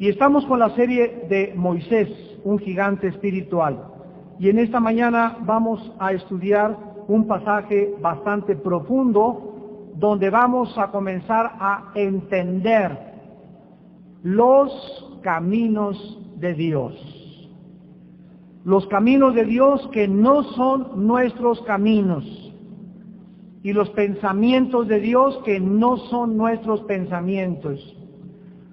Y estamos con la serie de Moisés, un gigante espiritual. Y en esta mañana vamos a estudiar un pasaje bastante profundo, donde vamos a comenzar a entender los caminos de Dios. Los caminos de Dios que no son nuestros caminos. Y los pensamientos de Dios que no son nuestros pensamientos.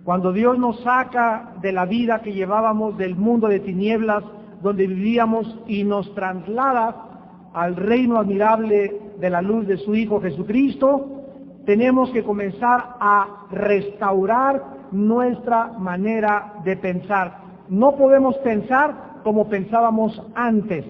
Cuando Dios nos saca de la vida que llevábamos del mundo de tinieblas donde vivíamos y nos traslada al reino admirable de la luz de su Hijo Jesucristo, tenemos que comenzar a restaurar nuestra manera de pensar. No podemos pensar como pensábamos antes.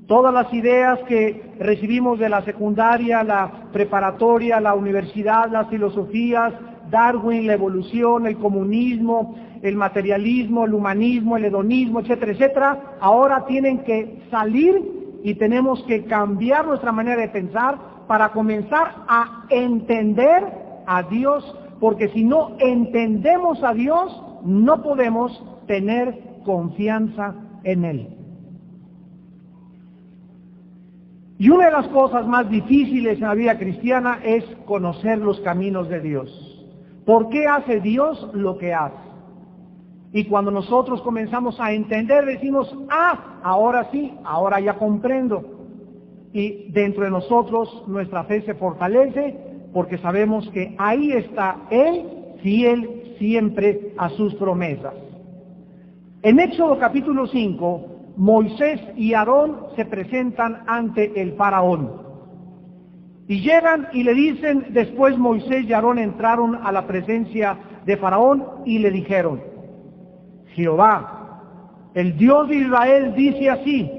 Todas las ideas que recibimos de la secundaria, la preparatoria, la universidad, las filosofías, Darwin, la evolución, el comunismo, el materialismo, el humanismo, el hedonismo, etcétera, etcétera, ahora tienen que salir y tenemos que cambiar nuestra manera de pensar para comenzar a entender a Dios, porque si no entendemos a Dios, no podemos tener confianza en Él. Y una de las cosas más difíciles en la vida cristiana es conocer los caminos de Dios. ¿Por qué hace Dios lo que hace? Y cuando nosotros comenzamos a entender, decimos, ahora sí, ahora ya comprendo. Y dentro de nosotros nuestra fe se fortalece porque sabemos que ahí está Él, fiel siempre a sus promesas. En Éxodo capítulo 5, Moisés y Aarón se presentan ante el faraón. Y llegan y le dicen, después Moisés y Aarón entraron a la presencia de Faraón y le dijeron, Jehová, el Dios de Israel, dice así,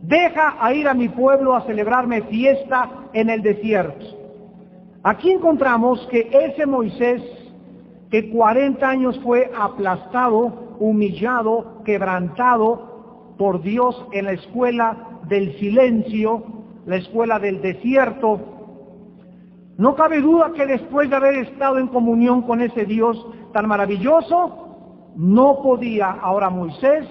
deja a ir a mi pueblo a celebrarme fiesta en el desierto. Aquí encontramos que ese Moisés, que 40 años fue aplastado, humillado, quebrantado por Dios en la escuela del silencio, la escuela del desierto, no cabe duda que después de haber estado en comunión con ese Dios tan maravilloso, no podía ahora Moisés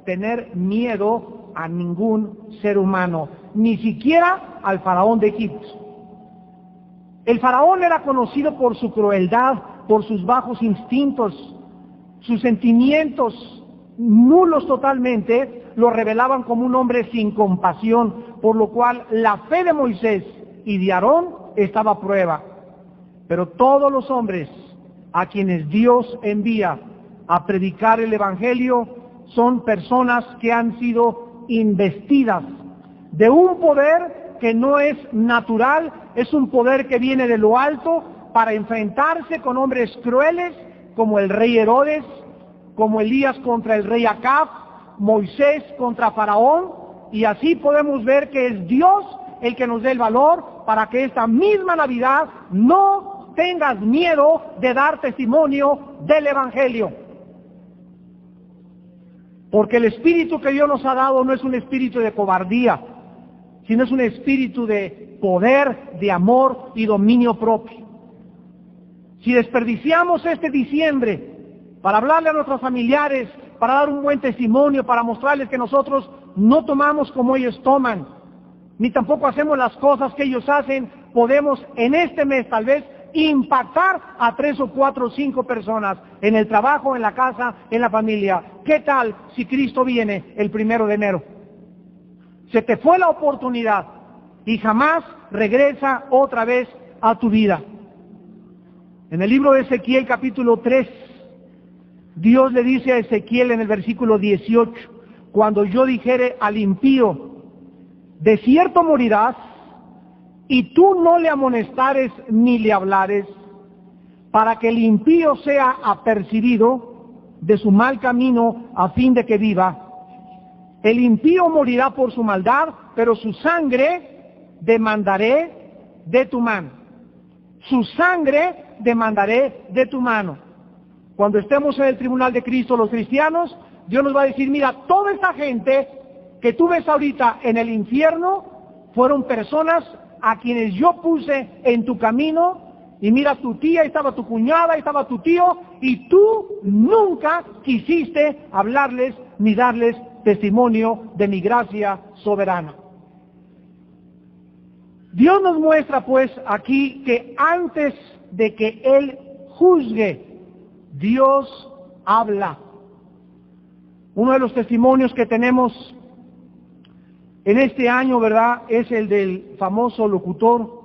tener miedo a ningún ser humano, ni siquiera al faraón de Egipto. El faraón era conocido por su crueldad, por sus bajos instintos, sus sentimientos nulos totalmente, lo revelaban como un hombre sin compasión, por lo cual la fe de Moisés y de Aarón estaba a prueba. Pero todos los hombres a quienes Dios envía a predicar el Evangelio son personas que han sido investidas de un poder que no es natural, es un poder que viene de lo alto para enfrentarse con hombres crueles como el rey Herodes, como Elías contra el rey Acab, Moisés contra Faraón, y así podemos ver que es Dios el que nos dé el valor para que esta misma Navidad no tengas miedo de dar testimonio del Evangelio. Porque el espíritu que Dios nos ha dado no es un espíritu de cobardía, sino es un espíritu de poder, de amor y dominio propio. Si desperdiciamos este diciembre para hablarle a nuestros familiares, para dar un buen testimonio, para mostrarles que nosotros no tomamos como ellos toman, ni tampoco hacemos las cosas que ellos hacen, podemos en este mes tal vez impactar a 3 o 4 o 5 personas en el trabajo, en la casa, en la familia. ¿Qué tal si Cristo viene el 1 de enero? Se te fue la oportunidad y jamás regresa otra vez a tu vida. En el libro de Ezequiel capítulo 3, Dios le dice a Ezequiel en el versículo 18, cuando yo dijere al impío, de cierto morirás, y tú no le amonestares ni le hablares, para que el impío sea apercibido de su mal camino a fin de que viva. El impío morirá por su maldad, pero su sangre demandaré de tu mano. Su sangre demandaré de tu mano. Cuando estemos en el tribunal de Cristo los cristianos, Dios nos va a decir, mira, toda esa gente que tú ves ahorita en el infierno fueron personas a quienes yo puse en tu camino, y mira, tu tía, estaba tu cuñada, estaba tu tío, y tú nunca quisiste hablarles ni darles testimonio de mi gracia soberana. Dios nos muestra pues aquí que antes de que Él juzgue, Dios habla. Uno de los testimonios que tenemos en este año, ¿verdad?, es el del famoso locutor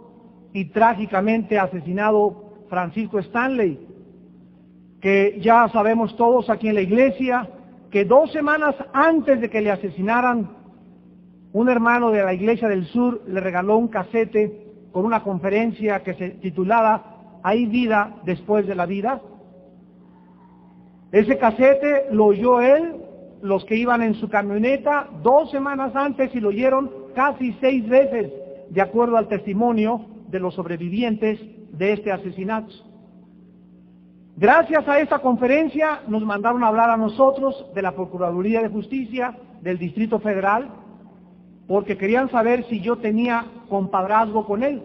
y trágicamente asesinado Francisco Stanley, que ya sabemos todos aquí en la iglesia que 2 semanas antes de que le asesinaran, un hermano de la Iglesia del Sur le regaló un casete con una conferencia que se titulaba ¿Hay vida después de la vida? Ese casete lo oyó él, los que iban en su camioneta 2 semanas antes, y lo oyeron casi 6 veces, de acuerdo al testimonio de los sobrevivientes de este asesinato. Gracias a esta conferencia nos mandaron a hablar a nosotros de la Procuraduría de Justicia del Distrito Federal, porque querían saber si yo tenía compadrazgo con él.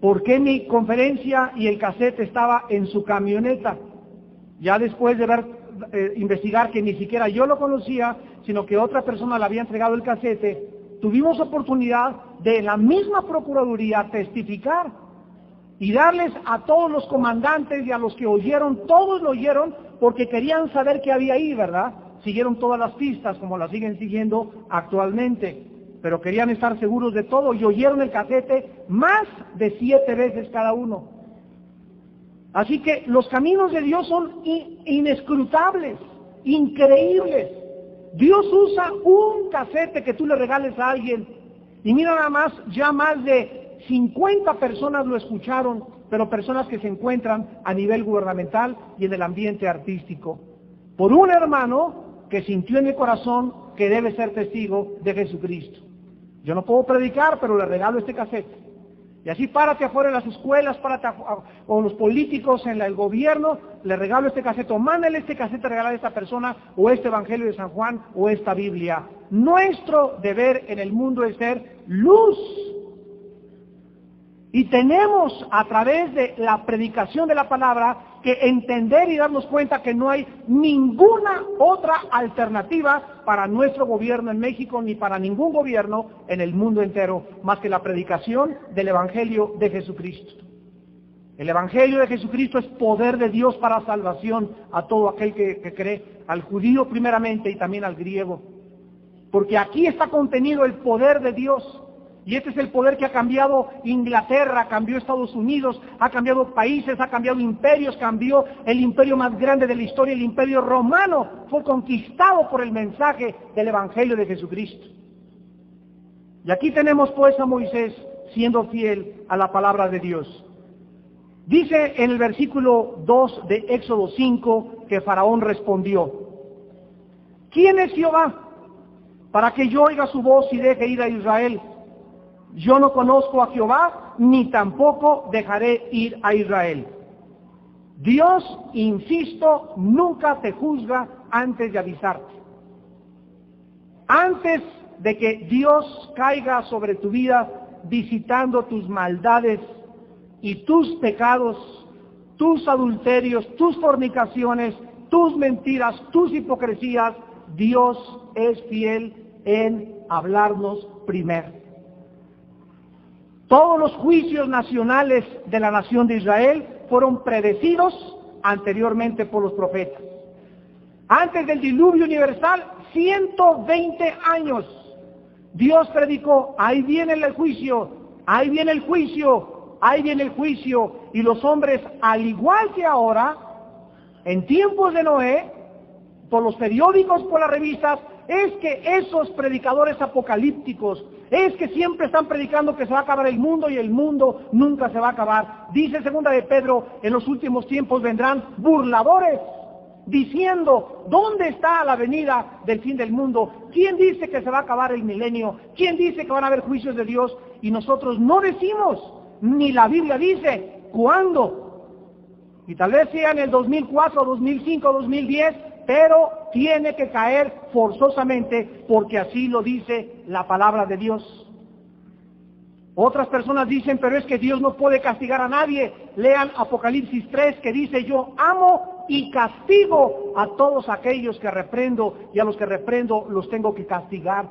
¿Por qué mi conferencia y el casete estaba en su camioneta? Ya después de investigar que ni siquiera yo lo conocía, sino que otra persona le había entregado el casete, tuvimos oportunidad de en la misma Procuraduría testificar y darles a todos los comandantes y a los que oyeron, todos lo oyeron porque querían saber qué había ahí, ¿verdad? Siguieron todas las pistas como las siguen siguiendo actualmente, pero querían estar seguros de todo y oyeron el casete más de 7 veces cada uno. Así que los caminos de Dios son inescrutables, increíbles. Dios usa un casete que tú le regales a alguien y mira nada más, ya más de 50 personas lo escucharon, pero personas que se encuentran a nivel gubernamental y en el ambiente artístico, por un hermano que sintió en el corazón que debe ser testigo de Jesucristo. Yo no puedo predicar, pero le regalo este casete. Y así párate afuera en las escuelas, párate con los políticos, en el gobierno, le regalo este casete, o mándale este casete a regalar a esta persona, o este Evangelio de San Juan, o esta Biblia. Nuestro deber en el mundo es ser luz. Y tenemos, a través de la predicación de la palabra, que entender y darnos cuenta que no hay ninguna otra alternativa para nuestro gobierno en México, ni para ningún gobierno en el mundo entero, más que la predicación del Evangelio de Jesucristo. El Evangelio de Jesucristo es poder de Dios para salvación a todo aquel que cree, al judío primeramente y también al griego. Porque aquí está contenido el poder de Dios. Y este es el poder que ha cambiado Inglaterra, cambió Estados Unidos, ha cambiado países, ha cambiado imperios, cambió el imperio más grande de la historia, el imperio romano, fue conquistado por el mensaje del Evangelio de Jesucristo. Y aquí tenemos pues a Moisés siendo fiel a la palabra de Dios. Dice en el versículo 2 de Éxodo 5 que Faraón respondió: ¿quién es Jehová para que yo oiga su voz y deje ir a Israel? Yo no conozco a Jehová, ni tampoco dejaré ir a Israel. Dios, insisto, nunca te juzga antes de avisarte. Antes de que Dios caiga sobre tu vida visitando tus maldades y tus pecados, tus adulterios, tus fornicaciones, tus mentiras, tus hipocresías, Dios es fiel en hablarnos primero. Todos los juicios nacionales de la nación de Israel fueron predecidos anteriormente por los profetas. Antes del diluvio universal, 120 años, Dios predicó: ahí viene el juicio, ahí viene el juicio, ahí viene el juicio. Y los hombres, al igual que ahora, en tiempos de Noé, por los periódicos, por las revistas, es que esos predicadores apocalípticos, es que siempre están predicando que se va a acabar el mundo y el mundo nunca se va a acabar. Dice 2 de Pedro, en los últimos tiempos vendrán burladores, diciendo: ¿dónde está la venida del fin del mundo? ¿Quién dice que se va a acabar el milenio? ¿Quién dice que van a haber juicios de Dios? Y nosotros no decimos, ni la Biblia dice, ¿cuándo? Y tal vez sea en el 2004, 2005, 2010, pero tiene que caer forzosamente porque así lo dice la palabra de Dios. Otras personas dicen, pero es que Dios no puede castigar a nadie. Lean Apocalipsis 3, que dice, yo amo y castigo a todos aquellos que reprendo, y a los que reprendo los tengo que castigar.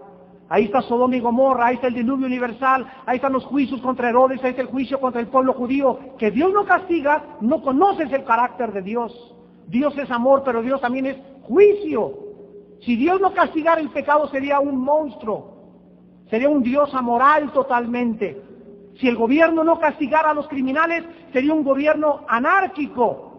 Ahí está Sodoma y Gomorra, ahí está el diluvio universal, ahí están los juicios contra Herodes, ahí está el juicio contra el pueblo judío. Que Dios no castiga, no conoces el carácter de Dios. Dios es amor, pero Dios también es juicio. Si Dios no castigara el pecado, sería un monstruo. Sería un Dios amoral totalmente. Si el gobierno no castigara a los criminales, sería un gobierno anárquico.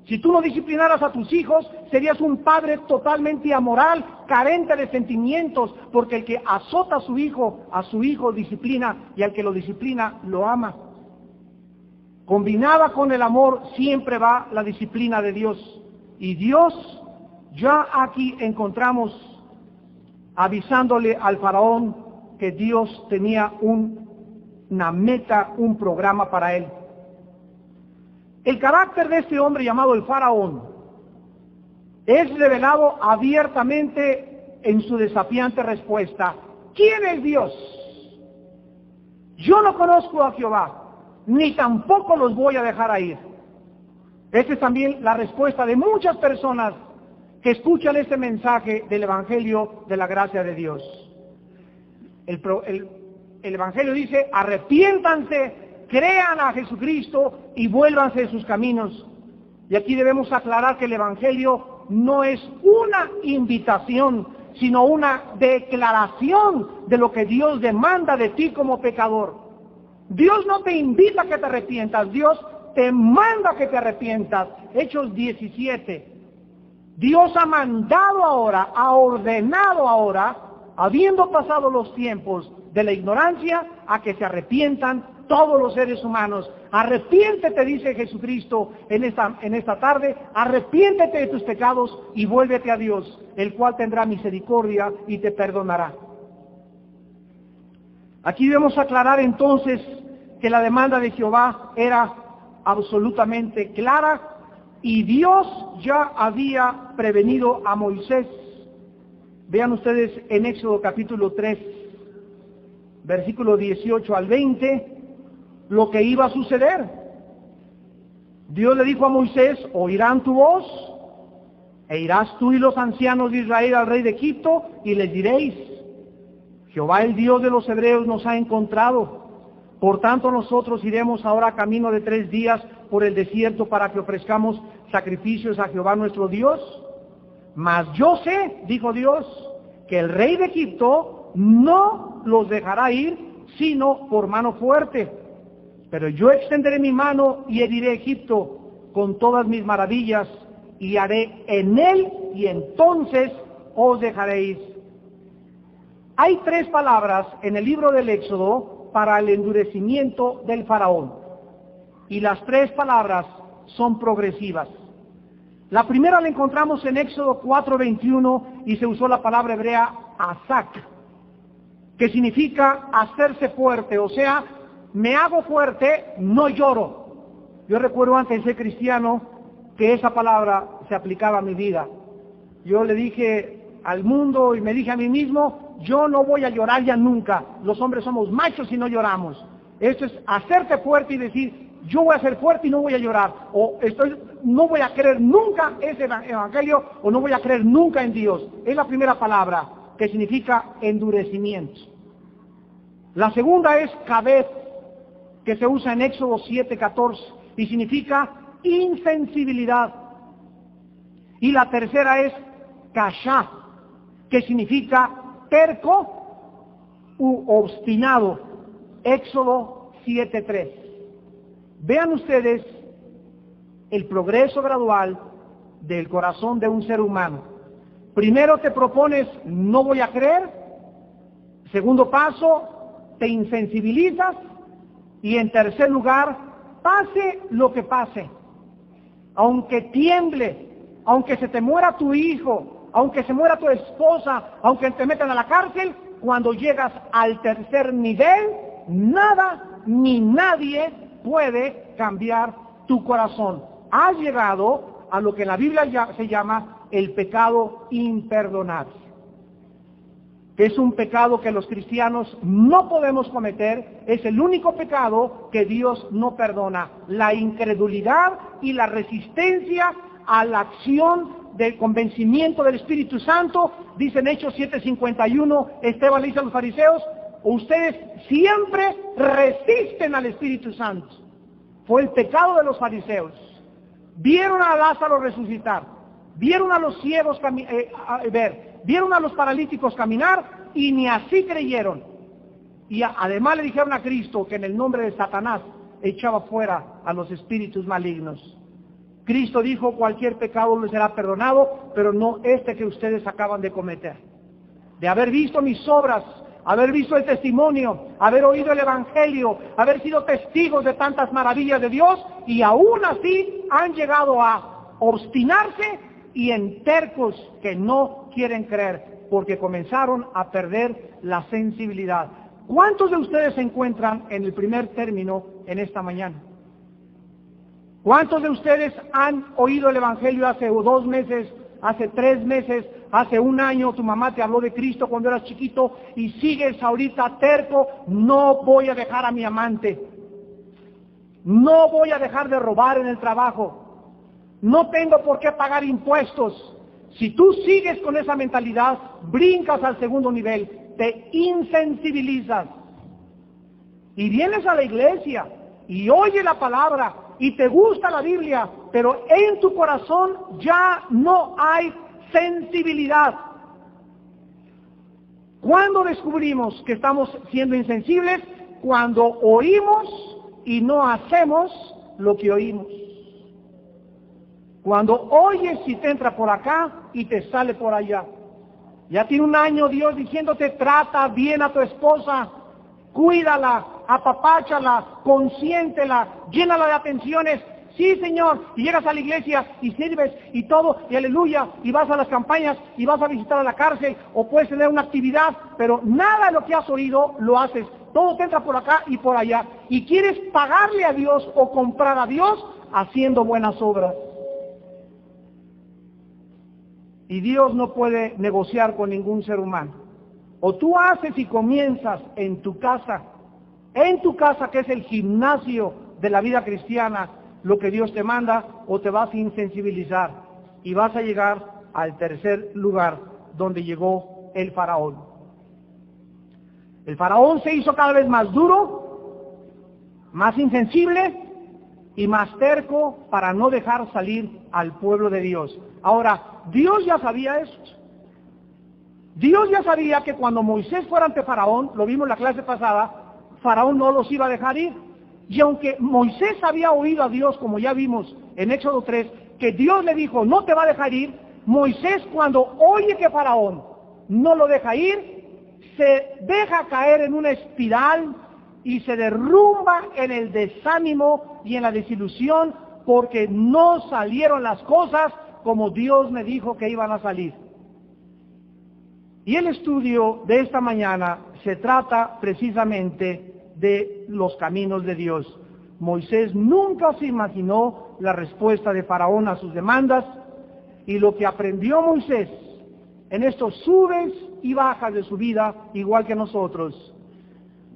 Si tú no disciplinaras a tus hijos, serías un padre totalmente amoral, carente de sentimientos, porque el que azota a su hijo disciplina, y al que lo disciplina, lo ama. Combinada con el amor, siempre va la disciplina de Dios. Y Dios, ya aquí encontramos avisándole al faraón que Dios tenía una meta, un programa para él. El carácter de este hombre llamado el faraón es revelado abiertamente en su desafiante respuesta. ¿Quién es Dios? Yo no conozco a Jehová, ni tampoco los voy a dejar ir. Esta es también la respuesta de muchas personas que escuchan este mensaje del Evangelio de la gracia de Dios. El Evangelio dice, arrepiéntanse, crean a Jesucristo y vuélvanse de sus caminos. Y aquí debemos aclarar que el Evangelio no es una invitación, sino una declaración de lo que Dios demanda de ti como pecador. Dios no te invita a que te arrepientas, Dios te manda que te arrepientas. Hechos 17. Dios ha mandado ahora, ha ordenado ahora, habiendo pasado los tiempos de la ignorancia, a que se arrepientan todos los seres humanos. Arrepiéntete, dice Jesucristo en esta tarde, arrepiéntete de tus pecados y vuélvete a Dios, el cual tendrá misericordia y te perdonará. Aquí debemos aclarar entonces que la demanda de Jehová era absolutamente clara, y Dios ya había prevenido a Moisés. Vean ustedes en Éxodo capítulo 3, versículo 18 al 20, lo que iba a suceder. Dios le dijo a Moisés, oirán tu voz, e irás tú y los ancianos de Israel al rey de Egipto, y les diréis, Jehová el Dios de los hebreos nos ha encontrado. Por tanto nosotros iremos ahora camino de 3 días por el desierto para que ofrezcamos sacrificios a Jehová nuestro Dios. Mas yo sé, dijo Dios, que el rey de Egipto no los dejará ir, sino por mano fuerte. Pero yo extenderé mi mano y heriré a Egipto con todas mis maravillas, y haré en él, y entonces os dejaré ir. Hay 3 palabras en el libro del Éxodo para el endurecimiento del faraón, y las 3 palabras son progresivas. La primera la encontramos en Éxodo 4:21, y se usó la palabra hebrea azak, que significa hacerse fuerte, o sea, me hago fuerte, no lloro. Yo recuerdo antes de ser cristiano que esa palabra se aplicaba a mi vida. Yo le dije al mundo y me dije a mí mismo, yo no voy a llorar ya nunca. Los hombres somos machos y no lloramos. Esto es hacerte fuerte y decir, yo voy a ser fuerte y no voy a llorar. O no voy a creer nunca ese evangelio, o no voy a creer nunca en Dios. Es la primera palabra, que significa endurecimiento. La segunda es kabed, que se usa en Éxodo 7:14, y significa insensibilidad. Y la tercera es kashá, que significa terco u obstinado. Éxodo 7:3. Vean ustedes el progreso gradual del corazón de un ser humano. Primero te propones, no voy a creer. Segundo paso, te insensibilizas. Y en tercer lugar, pase lo que pase, aunque tiemble, aunque se te muera tu hijo, aunque se muera tu esposa, aunque te metan a la cárcel, cuando llegas al tercer nivel, nada ni nadie puede cambiar tu corazón. Has llegado a lo que en la Biblia se llama el pecado imperdonable. que es un pecado que los cristianos no podemos cometer, es el único pecado que Dios no perdona: la incredulidad y la resistencia a la acción del convencimiento del Espíritu Santo. Dice en Hechos 7:51, Esteban le dice a los fariseos: ustedes siempre resisten al Espíritu Santo. Fue el pecado de los fariseos. Vieron a Lázaro resucitar, vieron a los ciegos vieron a los paralíticos caminar y ni así creyeron. Y además le dijeron a Cristo que en el nombre de Satanás echaba fuera a los espíritus malignos. Cristo dijo: cualquier pecado les será perdonado, pero no este que ustedes acaban de cometer. De haber visto mis obras, haber visto el testimonio, haber oído el Evangelio, haber sido testigos de tantas maravillas de Dios, y aún así han llegado a obstinarse y en tercos que no quieren creer, porque comenzaron a perder la sensibilidad. ¿Cuántos de ustedes se encuentran en el primer término en esta mañana? ¿Cuántos de ustedes han oído el Evangelio hace 2 meses, hace 3 meses, hace 1 año? Tu mamá te habló de Cristo cuando eras chiquito y sigues ahorita terco: no voy a dejar a mi amante, no voy a dejar de robar en el trabajo, no tengo por qué pagar impuestos. Si tú sigues con esa mentalidad, brincas al segundo nivel, te insensibilizas. Y vienes a la iglesia y oyes la palabra y te gusta la Biblia, pero en tu corazón ya no hay sensibilidad. ¿Cuándo descubrimos que estamos siendo insensibles? Cuando oímos y no hacemos lo que oímos. Cuando oyes y te entra por acá y te sale por allá. Ya tiene 1 año Dios diciéndote: trata bien a tu esposa, cuídala, apapáchala, consiéntela, llénala de atenciones. Sí, Señor. Y llegas a la iglesia y sirves y todo, y aleluya, y vas a las campañas y vas a visitar a la cárcel, o puedes tener una actividad, pero nada de lo que has oído lo haces. Todo te entra por acá y por allá. Y quieres pagarle a Dios o comprar a Dios haciendo buenas obras. Y Dios no puede negociar con ningún ser humano. O tú haces y comienzas en tu casa que es el gimnasio de la vida cristiana, lo que Dios te manda, o te vas a insensibilizar y vas a llegar al tercer lugar donde llegó el faraón. El faraón se hizo cada vez más duro, más insensible y más terco para no dejar salir al pueblo de Dios. Ahora, Dios ya sabía esto. Dios ya sabía que cuando Moisés fuera ante Faraón, lo vimos en la clase pasada, Faraón no los iba a dejar ir. Y aunque Moisés había oído a Dios, como ya vimos en Éxodo 3, que Dios le dijo: no te va a dejar ir, Moisés, cuando oye que Faraón no lo deja ir, se deja caer en una espiral y se derrumba en el desánimo y en la desilusión, porque no salieron las cosas como Dios me dijo que iban a salir. Y el estudio de esta mañana se trata precisamente de los caminos de Dios. Moisés nunca se imaginó la respuesta de Faraón a sus demandas, y lo que aprendió Moisés en estos subes y bajas de su vida, igual que nosotros,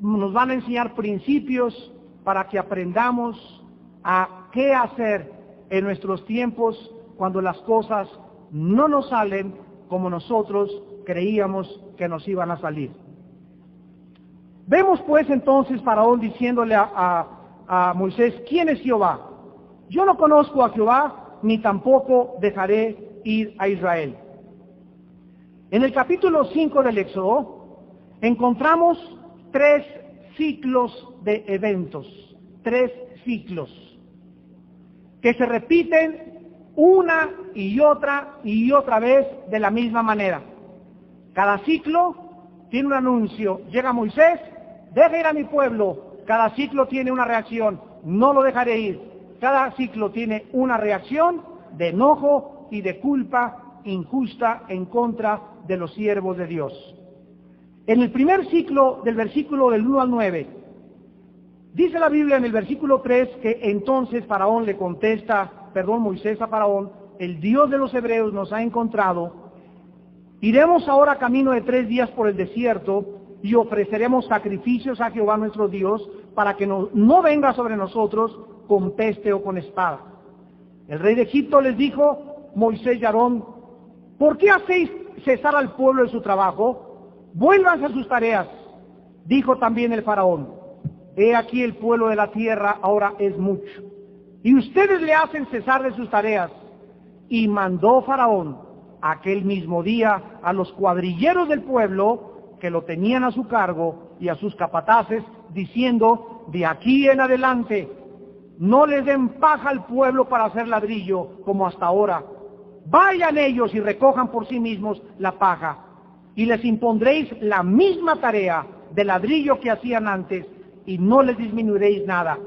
nos van a enseñar principios para que aprendamos a qué hacer en nuestros tiempos cuando las cosas no nos salen como nosotros creíamos que nos iban a salir. Vemos pues entonces Faraón diciéndole a Moisés: ¿quién es Jehová? Yo no conozco a Jehová, ni tampoco dejaré ir a Israel. En el capítulo 5 del Éxodo encontramos 3 ciclos de eventos, 3 ciclos que se repiten una y otra vez de la misma manera. Cada ciclo tiene un anuncio. Llega Moisés: deja ir a mi pueblo. Cada ciclo tiene una reacción: no lo dejaré ir. Cada ciclo tiene una reacción de enojo y de culpa injusta en contra de los siervos de Dios. En el primer ciclo, del versículo del 1 al 9, dice la Biblia en el versículo 3 que entonces Moisés a Faraón: el Dios de los hebreos nos ha encontrado Iremos ahora camino de 3 días por el desierto y ofreceremos sacrificios a Jehová nuestro Dios para que no venga sobre nosotros con peste o con espada. El rey de Egipto les dijo, Moisés y Aarón, ¿por qué hacéis cesar al pueblo de su trabajo? Vuélvanse a sus tareas. Dijo también el faraón, he aquí el pueblo de la tierra ahora es mucho, y ustedes le hacen cesar de sus tareas. Y mandó Faraón aquel mismo día a los cuadrilleros del pueblo que lo tenían a su cargo y a sus capataces, diciendo, de aquí en adelante no les den paja al pueblo para hacer ladrillo como hasta ahora. Vayan ellos y recojan por sí mismos la paja, y les impondréis la misma tarea de ladrillo que hacían antes, y no les disminuiréis nada,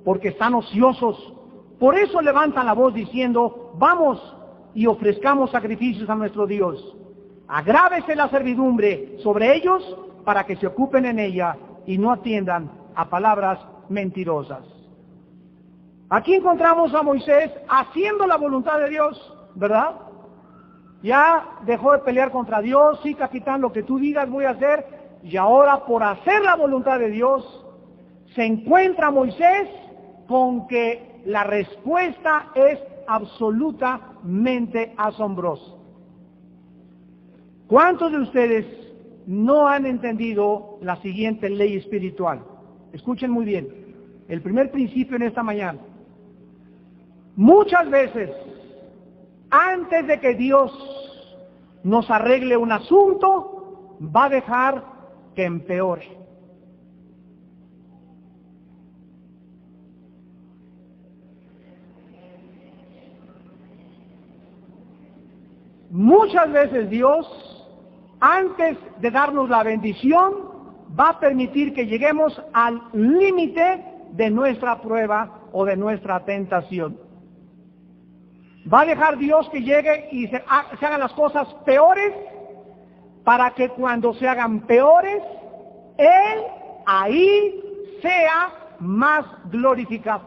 porque están ociosos. Por eso levantan la voz diciendo, vamos y ofrezcamos sacrificios a nuestro Dios. Agrávese la servidumbre sobre ellos para que se ocupen en ella y no atiendan a palabras mentirosas. Aquí encontramos a Moisés haciendo la voluntad de Dios, ¿verdad? Ya dejó de pelear contra Dios, sí, capitán, lo que tú digas voy a hacer, y ahora por hacer la voluntad de Dios, se encuentra Moisés con que la respuesta es absolutamente asombrosa. ¿Cuántos de ustedes no han entendido la siguiente ley espiritual? Escuchen muy bien, el primer principio en esta mañana. Muchas veces, antes de que Dios nos arregle un asunto, va a dejar que empeore. Muchas veces Dios, antes de darnos la bendición, va a permitir que lleguemos al límite de nuestra prueba o de nuestra tentación. Va a dejar Dios que llegue y se hagan las cosas peores, para que cuando se hagan peores, Él ahí sea más glorificado.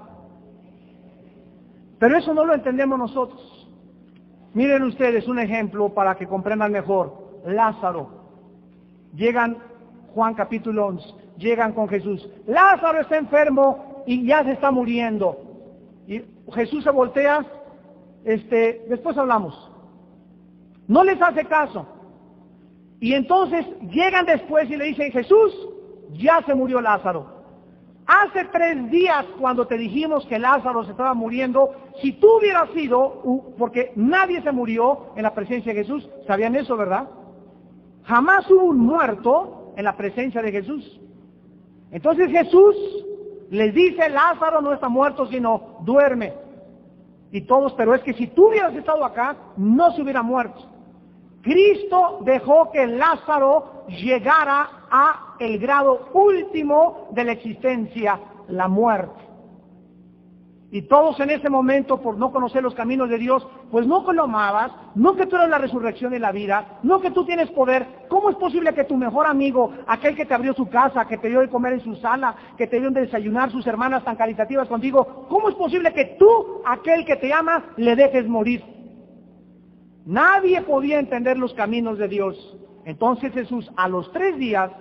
Pero eso no lo entendemos nosotros. Miren ustedes un ejemplo para que comprendan mejor. Lázaro. Llegan, Juan capítulo 11, llegan con Jesús. Lázaro está enfermo y ya se está muriendo. Y Jesús se voltea, después hablamos. No les hace caso. Y entonces llegan después y le dicen, Jesús, ya se murió Lázaro. Hace 3 días cuando te dijimos que Lázaro se estaba muriendo, si tú hubieras sido, porque nadie se murió en la presencia de Jesús, ¿sabían eso, verdad? Jamás hubo un muerto en la presencia de Jesús. Entonces Jesús les dice, Lázaro no está muerto, sino duerme. Y todos, pero es que si tú hubieras estado acá, no se hubiera muerto. Cristo dejó que Lázaro llegara a el grado último de la existencia, la muerte. Y todos en ese momento, por no conocer los caminos de Dios, pues no que lo amabas, no que tú eres la resurrección y la vida, no que tú tienes poder. ¿Cómo es posible que tu mejor amigo, aquel que te abrió su casa, que te dio de comer en su sala, que te dio de desayunar, sus hermanas tan caritativas contigo, cómo es posible que tú, aquel que te ama, le dejes morir? Nadie podía entender los caminos de Dios. Entonces Jesús, a los 3 días,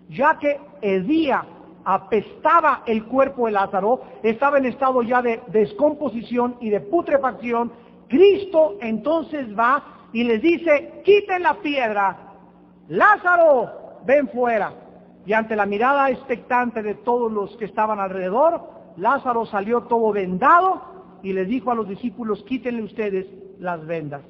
ya que el día apestaba el cuerpo de Lázaro, estaba en estado ya de descomposición y de putrefacción, Cristo entonces va y les dice, quiten la piedra, Lázaro, ven fuera. Y ante la mirada expectante de todos los que estaban alrededor, Lázaro salió todo vendado y les dijo a los discípulos, quítenle ustedes las vendas.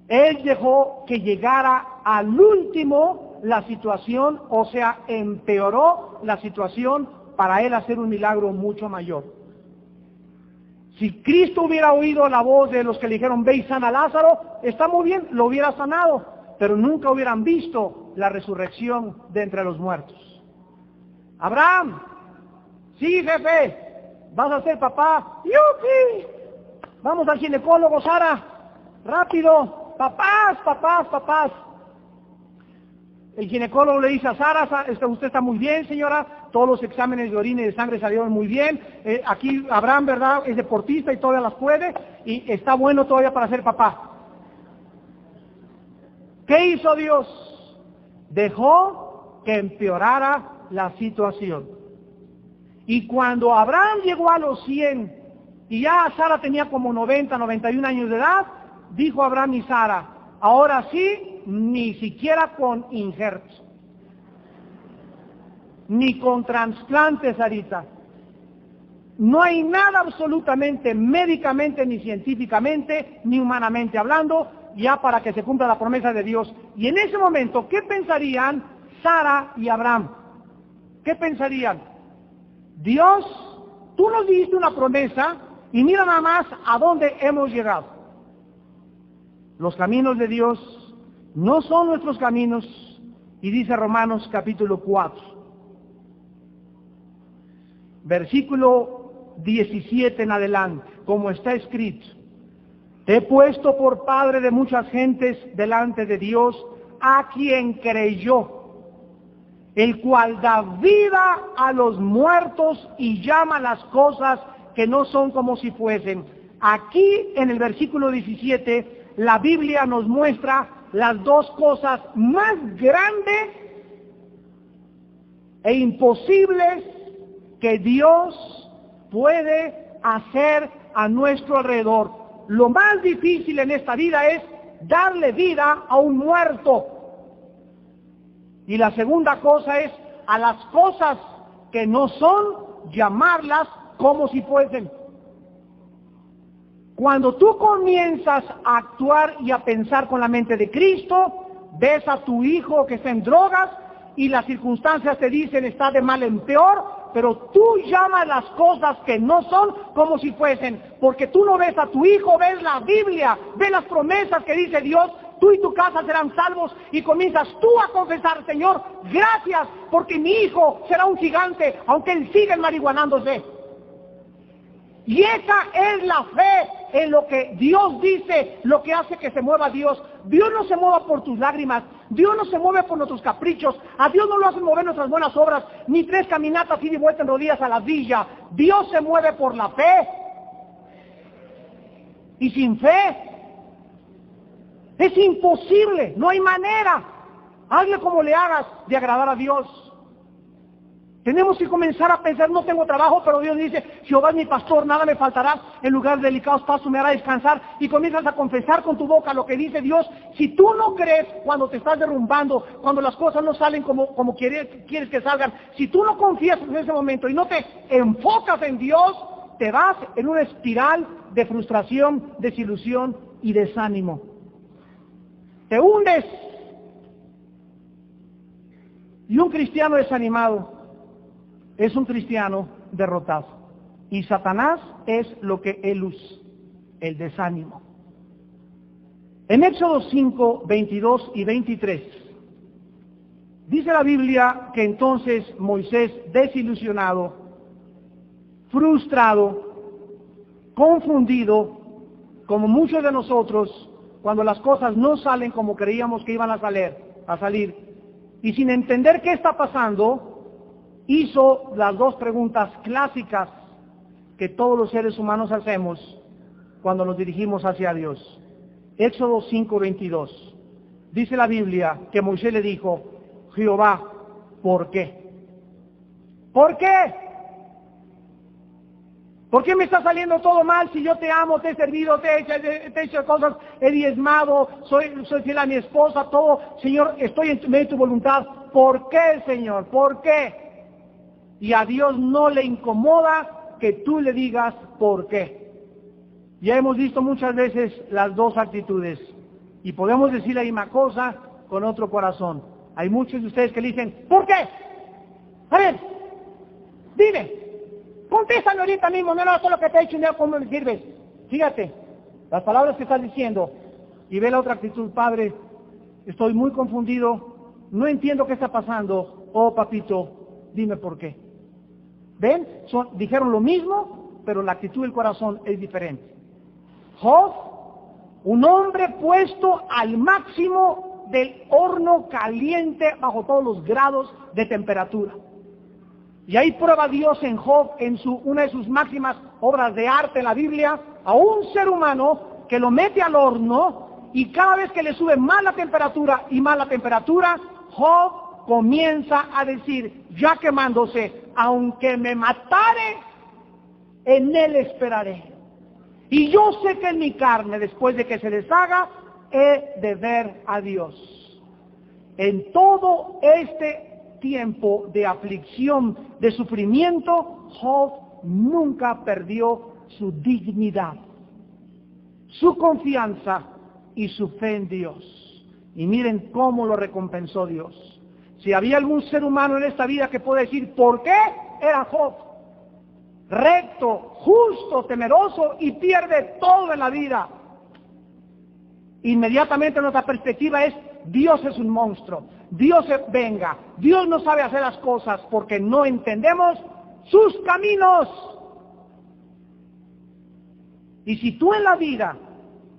Él dejó que llegara al último la situación, o sea, empeoró la situación para él hacer un milagro mucho mayor. Si Cristo hubiera oído la voz de los que le dijeron, ve y sana a Lázaro, está muy bien, lo hubiera sanado, pero nunca hubieran visto la resurrección de entre los muertos. Abraham, sí, jefe, vas a ser papá. ¡Yupi! Vamos al ginecólogo, Sara, rápido. Papás. El ginecólogo le dice a Sara, usted está muy bien, señora, todos los exámenes de orina y de sangre salieron muy bien, aquí Abraham, ¿verdad?, es deportista y todavía las puede, y está bueno todavía para ser papá. ¿Qué hizo Dios? Dejó que empeorara la situación. Y cuando Abraham llegó a los 100 y ya Sara tenía como 90, 91 años de edad, dijo Abraham y Sara, ahora sí, ni siquiera con injertos, ni con trasplantes, Sarita. No hay nada absolutamente, médicamente, ni científicamente, ni humanamente hablando, ya para que se cumpla la promesa de Dios. Y en ese momento, ¿qué pensarían Sara y Abraham? ¿Qué pensarían? Dios, tú nos diste una promesa y mira nada más a dónde hemos llegado. Los caminos de Dios no son nuestros caminos, y dice Romanos capítulo 4, versículo 17 en adelante, como está escrito: te he puesto por padre de muchas gentes delante de Dios, a quien creyó, el cual da vida a los muertos y llama las cosas que no son como si fuesen. Aquí en el versículo 17, la Biblia nos muestra las dos cosas más grandes e imposibles que Dios puede hacer a nuestro alrededor. Lo más difícil en esta vida es darle vida a un muerto. Y la segunda cosa es a las cosas que no son, llamarlas como si fuesen. Cuando tú comienzas a actuar y a pensar con la mente de Cristo, ves a tu hijo que está en drogas y las circunstancias te dicen está de mal en peor, pero tú llamas las cosas que no son como si fuesen, porque tú no ves a tu hijo, ves la Biblia, ves las promesas que dice Dios, tú y tu casa serán salvos, y comienzas tú a confesar, Señor, gracias, porque mi hijo será un gigante, aunque él siga marihuanándose. Y esa es la fe en lo que Dios dice, lo que hace que se mueva Dios. Dios no se mueva por tus lágrimas, Dios no se mueve por nuestros caprichos, a Dios no lo hacen mover nuestras buenas obras, ni 3 caminatas y de vuelta en rodillas a la villa. Dios se mueve por la fe. Y sin fe es imposible, no hay manera, hazle como le hagas, de agradar a Dios. Tenemos que comenzar a pensar, no tengo trabajo, pero Dios dice, Jehová es mi pastor, nada me faltará, en lugar de delicados pastos me hará descansar, y comienzas a confesar con tu boca lo que dice Dios. Si tú no crees cuando te estás derrumbando, cuando las cosas no salen como quieres que salgan, si tú no confías en ese momento y no te enfocas en Dios, te vas en una espiral de frustración, desilusión y desánimo. Te hundes. Y un cristiano desanimado es un cristiano derrotado. Y Satanás es lo que él usa, el desánimo. En Éxodo 5, 22 y 23, dice la Biblia que entonces Moisés, desilusionado, frustrado, confundido, como muchos de nosotros, cuando las cosas no salen como creíamos que iban a salir, y sin entender qué está pasando, hizo las dos preguntas clásicas que todos los seres humanos hacemos cuando nos dirigimos hacia Dios. Éxodo 5:22. Dice la Biblia que Moisés le dijo, Jehová, ¿por qué? ¿Por qué? ¿Por qué me está saliendo todo mal si yo te amo, te he servido, te he hecho cosas, he diezmado, soy fiel a mi esposa, todo? Señor, estoy en medio de tu voluntad. ¿Por qué, Señor? ¿Por qué? Y a Dios no le incomoda que tú le digas por qué. Ya hemos visto muchas veces las dos actitudes. Y podemos decir la misma cosa con otro corazón. Hay muchos de ustedes que le dicen, ¿por qué? A ver, dime, contéstame ahorita mismo, no todo lo que te he dicho, ¿cómo me sirves? Fíjate, las palabras que estás diciendo. Y ve la otra actitud, Padre, estoy muy confundido, no entiendo qué está pasando. Oh, papito, dime por qué. ¿Ven? Dijeron lo mismo, pero la actitud del corazón es diferente. Job, un hombre puesto al máximo del horno caliente bajo todos los grados de temperatura. Y ahí prueba Dios en Job, en una de sus máximas obras de arte en la Biblia, a un ser humano que lo mete al horno Y cada vez que le sube más la temperatura y más la temperatura, Job comienza a decir, ya quemándose, aunque me matare, en él esperaré. Y yo sé que en mi carne, después de que se deshaga, he de ver a Dios. En todo este tiempo de aflicción, de sufrimiento, Job nunca perdió su dignidad, su confianza y su fe en Dios. Y miren cómo lo recompensó Dios. Si había algún ser humano en esta vida que puede decir, ¿por qué? Era Job. Recto, justo, temeroso y pierde todo en la vida. Inmediatamente nuestra perspectiva es, Dios es un monstruo, Dios venga, Dios no sabe hacer las cosas porque no entendemos sus caminos. Y si tú en la vida,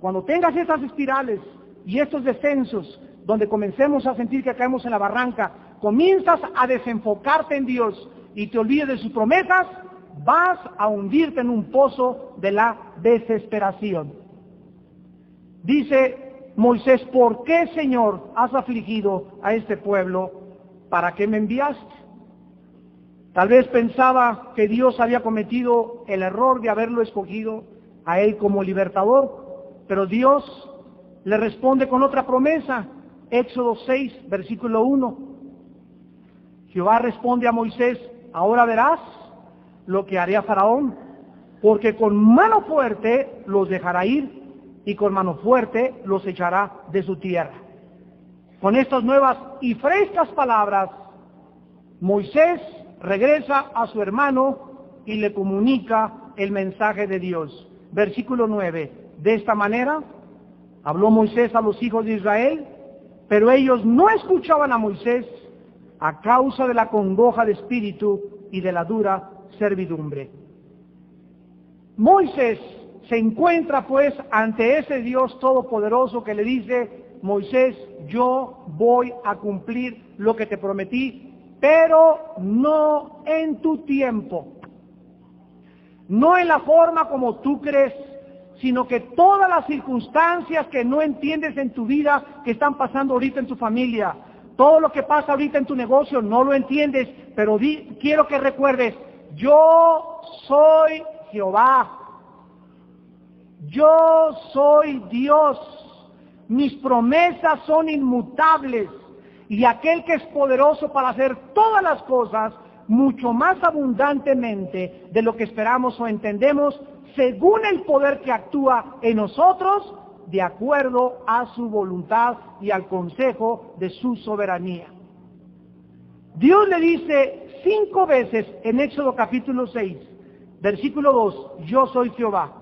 cuando tengas estas espirales y estos descensos, donde comencemos a sentir que caemos en la barranca, comienzas a desenfocarte en Dios y te olvides de sus promesas, vas a hundirte en un pozo de la desesperación. Dice Moisés, ¿por qué, Señor, has afligido a este pueblo? ¿Para qué me enviaste? Tal vez pensaba que Dios había cometido el error de haberlo escogido a él como libertador, pero Dios le responde con otra promesa. Éxodo 6, versículo 1. Jehová responde a Moisés, ahora verás lo que haré a Faraón, porque con mano fuerte los dejará ir y con mano fuerte los echará de su tierra. Con estas nuevas y frescas palabras, Moisés regresa a su hermano y le comunica el mensaje de Dios. Versículo 9. De esta manera habló Moisés a los hijos de Israel, pero ellos no escuchaban a Moisés a causa de la congoja de espíritu y de la dura servidumbre. Moisés se encuentra pues ante ese Dios todopoderoso que le dice, Moisés, yo voy a cumplir lo que te prometí, pero no en tu tiempo, no en la forma como tú crees, sino que todas las circunstancias que no entiendes en tu vida, que están pasando ahorita en tu familia, todo lo que pasa ahorita en tu negocio, no lo entiendes, pero quiero que recuerdes, yo soy Jehová, yo soy Dios, mis promesas son inmutables, y aquel que es poderoso para hacer todas las cosas, mucho más abundantemente de lo que esperamos o entendemos, según el poder que actúa en nosotros, de acuerdo a su voluntad y al consejo de su soberanía. Dios le dice 5 veces en Éxodo capítulo 6, versículo 2, yo soy Jehová.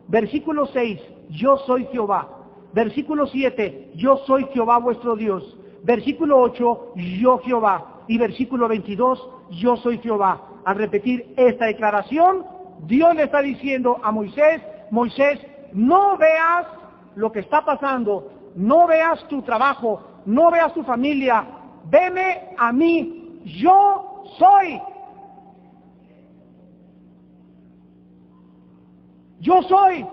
Versículo 6, yo soy Jehová. Versículo 7, yo soy Jehová vuestro Dios. Versículo 8, yo Jehová. Y versículo 22, yo soy Jehová. Al repetir esta declaración, Dios le está diciendo a Moisés, Moisés, no veas lo que está pasando, no veas tu trabajo, no veas tu familia, veme a mí, yo soy. Yo soy.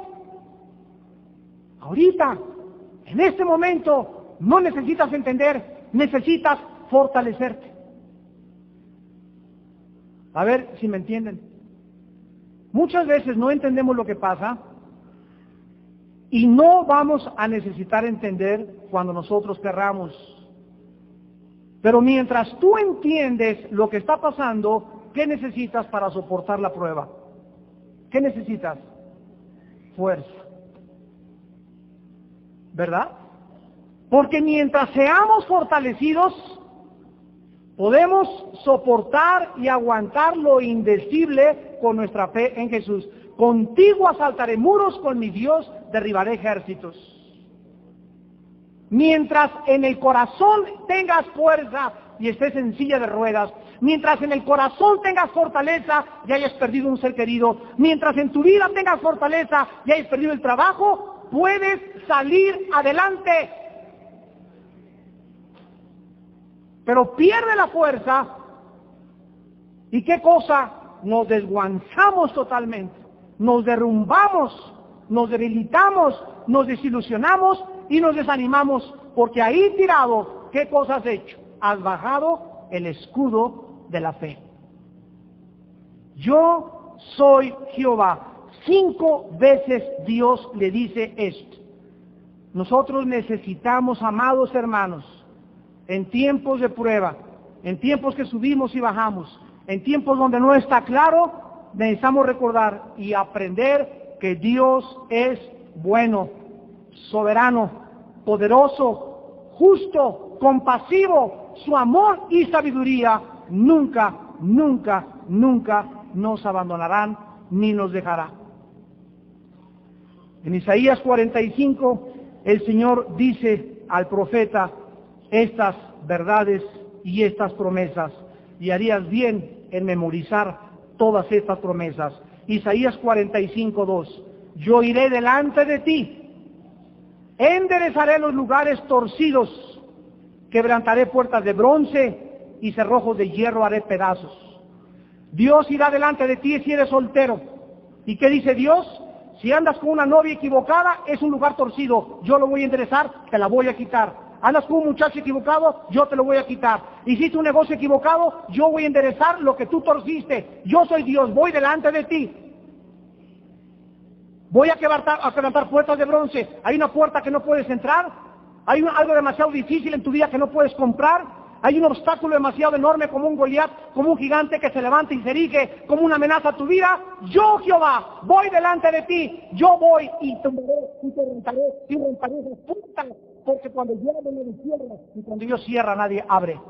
Ahorita, en este momento, no necesitas entender, necesitas fortalecerte. A ver si me entienden. Muchas veces no entendemos lo que pasa y no vamos a necesitar entender cuando nosotros querramos. Pero mientras tú entiendes lo que está pasando, ¿qué necesitas para soportar la prueba? ¿Qué necesitas? Fuerza. ¿Verdad? Porque mientras seamos fortalecidos, podemos soportar y aguantar lo indecible con nuestra fe en Jesús. Contigo asaltaré muros, con mi Dios derribaré ejércitos. Mientras en el corazón tengas fuerza y estés en silla de ruedas, mientras en el corazón tengas fortaleza y hayas perdido un ser querido, mientras en tu vida tengas fortaleza y hayas perdido el trabajo, puedes salir adelante. Pero pierde la fuerza y ¿qué cosa? Nos desguanzamos totalmente, nos derrumbamos, nos debilitamos, nos desilusionamos y nos desanimamos, porque ahí tirado, ¿qué cosa has hecho? Has bajado el escudo de la fe. Yo soy Jehová. 5 veces Dios le dice esto. Nosotros necesitamos, amados hermanos, en tiempos de prueba, en tiempos que subimos y bajamos, en tiempos donde no está claro, necesitamos recordar y aprender que Dios es bueno, soberano, poderoso, justo, compasivo. Su amor y sabiduría nunca, nunca, nunca nos abandonarán ni nos dejará. En Isaías 45, el Señor dice al profeta estas verdades y estas promesas, y harías bien en memorizar todas estas promesas. Isaías 45, 2. Yo iré delante de ti, enderezaré los lugares torcidos, quebrantaré puertas de bronce y cerrojos de hierro haré pedazos. Dios irá delante de ti si eres soltero. ¿Y qué dice Dios? Si andas con una novia equivocada, es un lugar torcido, yo lo voy a enderezar, te la voy a quitar. Andas con un muchacho equivocado, yo te lo voy a quitar. Hiciste un negocio equivocado, yo voy a enderezar lo que tú torciste. Yo soy Dios, voy delante de ti. Voy a quebrantar puertas de bronce. Hay una puerta que no puedes entrar, hay algo demasiado difícil en tu vida que no puedes comprar. Hay un obstáculo demasiado enorme como un Goliat, como un gigante que se levanta y se erige como una amenaza a tu vida. Yo, Jehová, voy delante de ti. Yo voy y tumbaré y te romperé y romperé esas puertas. Porque cuando yo abro, nadie cierra. Y cuando yo cierra, nadie abre.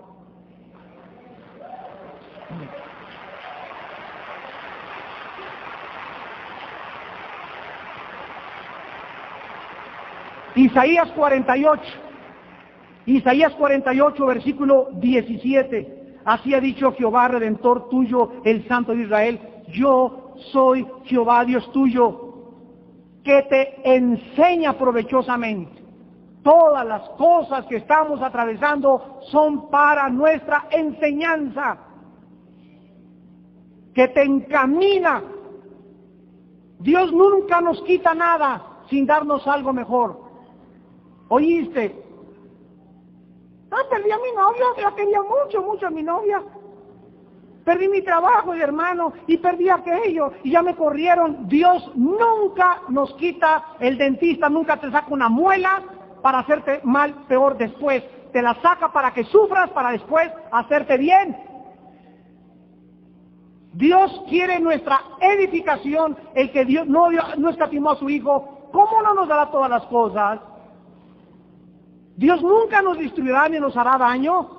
Isaías 48, versículo 17. Así ha dicho Jehová, Redentor tuyo, el Santo de Israel. Yo soy Jehová, Dios tuyo, que te enseña provechosamente. Todas las cosas que estamos atravesando son para nuestra enseñanza, que te encamina. Dios nunca nos quita nada sin darnos algo mejor. ¿Oíste? Perdí a mi novia, la quería mucho, mucho a mi novia. Perdí mi trabajo, hermano, y perdí aquello, y ya me corrieron. Dios nunca nos quita, el dentista nunca te saca una muela para hacerte mal, peor después. Te la saca para que sufras, para después hacerte bien. Dios quiere nuestra edificación, el que Dios no escatimó a su Hijo. ¿Cómo no nos dará todas las cosas? Dios nunca nos destruirá ni nos hará daño.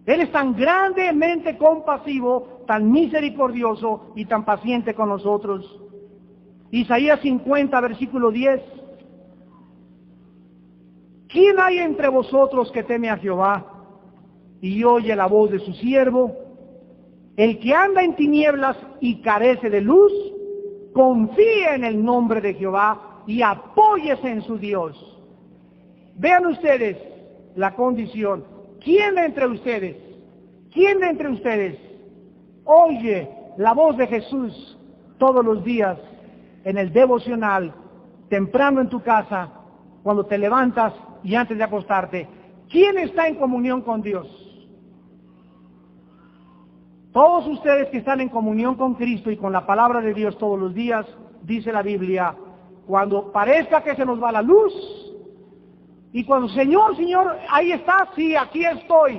Él es tan grandemente compasivo, tan misericordioso y tan paciente con nosotros. Isaías 50, versículo 10. ¿Quién hay entre vosotros que teme a Jehová y oye la voz de su siervo? El que anda en tinieblas y carece de luz, confíe en el nombre de Jehová y apóyese en su Dios. Vean ustedes la condición. ¿Quién de entre ustedes oye la voz de Jesús todos los días en el devocional, temprano en tu casa, cuando te levantas y antes de acostarte? ¿Quién está en comunión con Dios? Todos ustedes que están en comunión con Cristo y con la palabra de Dios todos los días, dice la Biblia, cuando parezca que se nos va la luz, y cuando, Señor, Señor, ahí estás, sí, aquí estoy.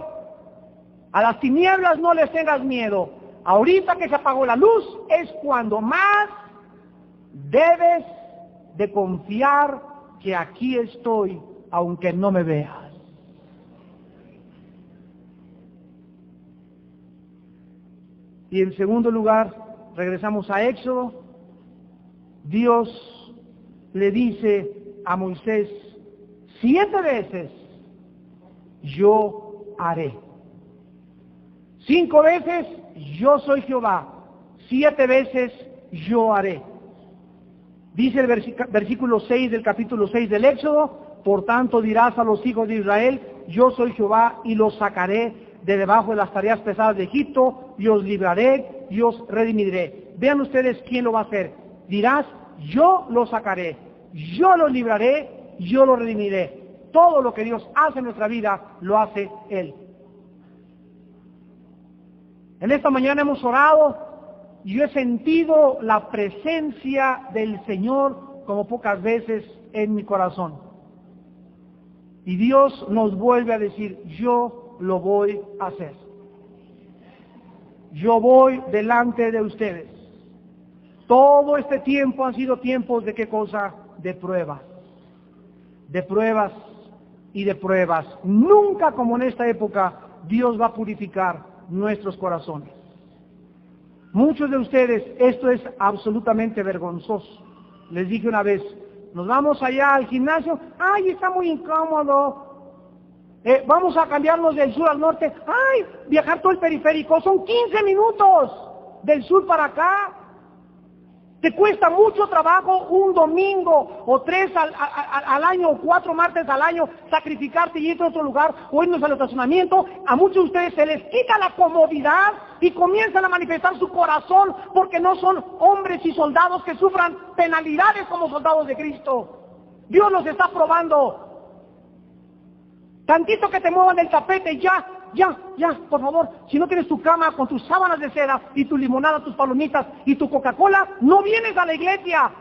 A las tinieblas no les tengas miedo. Ahorita que se apagó la luz es cuando más debes de confiar que aquí estoy, aunque no me veas. Y en segundo lugar, regresamos a Éxodo. Dios le dice a Moisés, 7 veces yo haré. 5 veces yo soy Jehová. 7 veces yo haré. Dice el versículo 6 del capítulo 6 del Éxodo, por tanto dirás a los hijos de Israel, yo soy Jehová y los sacaré de debajo de las tareas pesadas de Egipto, y os libraré y os redimiré. Vean ustedes quién lo va a hacer. Dirás, yo los sacaré, yo los libraré yo lo redimiré. Todo lo que Dios hace en nuestra vida, lo hace Él. En esta mañana hemos orado y yo he sentido la presencia del Señor como pocas veces en mi corazón. Y Dios nos vuelve a decir, yo lo voy a hacer. Yo voy delante de ustedes. Todo este tiempo han sido tiempos de ¿qué cosa? De pruebas. De pruebas y de pruebas. Nunca como en esta época Dios va a purificar nuestros corazones. Muchos de ustedes, esto es absolutamente vergonzoso. Les dije una vez, nos vamos allá al gimnasio, ¡ay, está muy incómodo! Vamos a cambiarnos del sur al norte, ¡ay, viajar todo el periférico! Son 15 minutos del sur para acá. Te cuesta mucho trabajo un domingo o 3 al año o 4 martes al año sacrificarte y irte a otro lugar o irnos al estacionamiento. A muchos de ustedes se les quita la comodidad y comienzan a manifestar su corazón porque no son hombres y soldados que sufran penalidades como soldados de Cristo. Dios los está probando. Tantito que te muevan el tapete, ya, por favor. Si no tienes tu cama con tus sábanas de seda y tu limonada, tus palomitas y tu Coca-Cola, no vienes a la iglesia.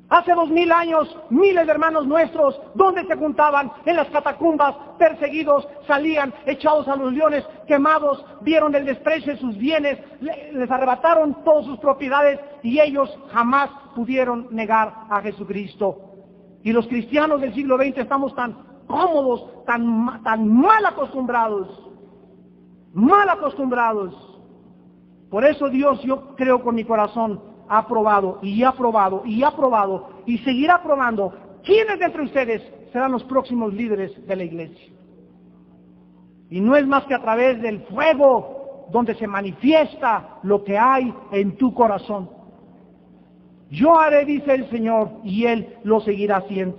Hace 2000 años, miles de hermanos nuestros, ¿dónde se juntaban? En las catacumbas, perseguidos, salían, echados a los leones, quemados, vieron el desprecio de sus bienes, les arrebataron todas sus propiedades y ellos jamás pudieron negar a Jesucristo. Y los cristianos del siglo XX estamos tan cómodos, tan mal acostumbrados. Por eso Dios, yo creo con mi corazón, ha probado y ha probado y ha probado y seguirá probando quiénes de entre ustedes serán los próximos líderes de la iglesia. Y no es más que a través del fuego donde se manifiesta lo que hay en tu corazón. Yo haré, dice el Señor, y Él lo seguirá haciendo.